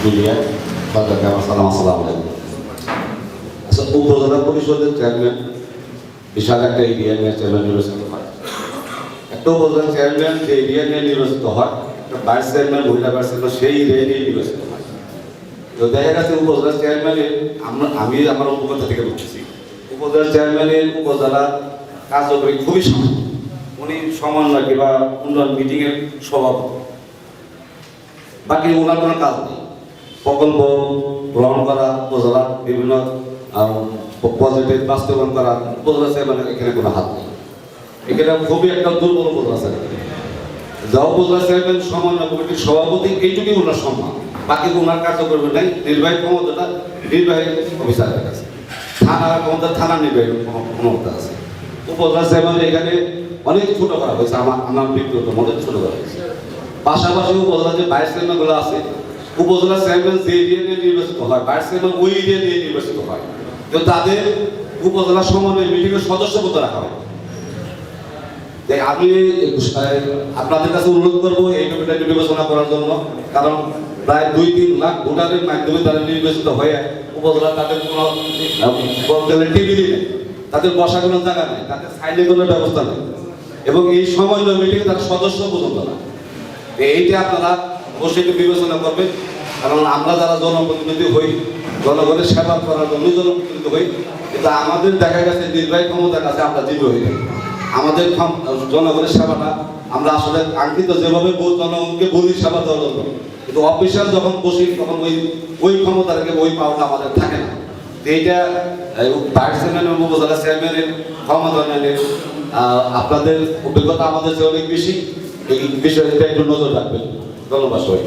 Media তাদেরকে আমার সালাম আসসালামু আলাইকুম। আচ্ছা, উপজেলা পরিষদের চেয়ারম্যান বিশাল একটা এরিয়া নিয়ে চেয়ারম্যান নির্বাচিত হয়। একটা উপজেলা চেয়ারম্যান যে এরিয়া নিয়ে নির্বাচিত হয়, একটা ভাইস চেয়ারম্যান মহিলা ভাইস চেয়ারম্যান সেই এরিয়া নিয়ে নির্বাচিত হয়। তো দেখা গেছে উপজেলা চেয়ারম্যানের আমি আমার অভিজ্ঞতা থেকে বলতেছি, উপজেলা চেয়ারম্যানের উপজেলা কার্যকরী খুবই সামান্য। উনি সমন্বয় কিংবা উন্নয়ন মিটিংয়ের সভাপতি, বাকি ওনার কোনো কাজ নেই। প্রকল্প গ্রহণ করা, উপজেলা বিভিন্ন পজিটিভ বাস্তবায়ন করা, উপজেলা চেয়ারম্যানের এখানে কোনো হাত নেই। এখানে খুবই একটা দুর্বল উপজেলা চেয়ারম্যান। যা উপজেলা চেয়ারম্যান সমন্বয় কমিটির সভাপতি, এইটুকুই ওনার সম্মান, বাকি ওনার কার্যক্রম নেই। নির্বাহী ক্ষমতাটা নির্বাহী অফিসারের কাছে, থানার ক্ষমতা থানার নির্বাহী ক্ষমতা আছে। উপজেলা চেয়ারম্যান এখানে অনেক ছোট করা হয়েছে, আমার ব্যক্তিগত মনে ছোট করা হয়েছে। পাশাপাশি উপজেলা যে ভাইস চেয়ারম্যানগুলো আছে, উপজেলা চেয়ারম্যান যে এরিয়া নিয়ে নির্বাচিত হয়, ভাইস চেয়ারম্যান ওই এরিয়া নিয়ে নির্বাচিত হয়, তো তাদের উপজেলা সমন্বয় মিটিংয়ের সদস্য পদে রাখা হয়। তাই আমি আপনাদের কাছে অনুরোধ করবো এই কমিটিটা বিবেচনা করার জন্য, কারণ প্রায় 2-3 লাখ ভোটারের মাধ্যমে তারা নির্বাচিত হয়ে উপজেলা তাদের কোনো বলতে টিভি নেই, তাদের বসার কোনো জায়গা নেই, তাদের সাইডে কোনো ব্যবস্থা নেই, এবং এই সমন্বয় মিটিংয়ে তার সদস্য পর্যন্ত না। এইটা আপনারা অবশ্যই বিবেচনা করবেন, কারণ আমরা যারা জনপ্রতিনিধি হই, জনগণের সেবা করার জন্য জনপ্রতিনিধি হই, কিন্তু আমাদের দেখা গেছে নির্বাহী ক্ষমতার কাছে আমরা জীব হয়ে যাই। আমাদের জনগণের সেবাটা আমরা আসলে কাঙ্ক্ষিত যেভাবে জনগণকে বলি সেবা দেওয়ার জন্য, কিন্তু অফিসিয়াল যখন বসি তখন ওই ক্ষমতা রেখে ওই পাওয়াটা আমাদের থাকে না। এইটা ভাইস চেয়ারম্যান এবং উপজেলা চেয়ারম্যানের ক্ষমতা নেই। আপনাদের অভিজ্ঞতা আমাদের চেয়ে অনেক বেশি, এই বিষয়টা একটু নজর রাখবেন। ধন্যবাদ সবাই।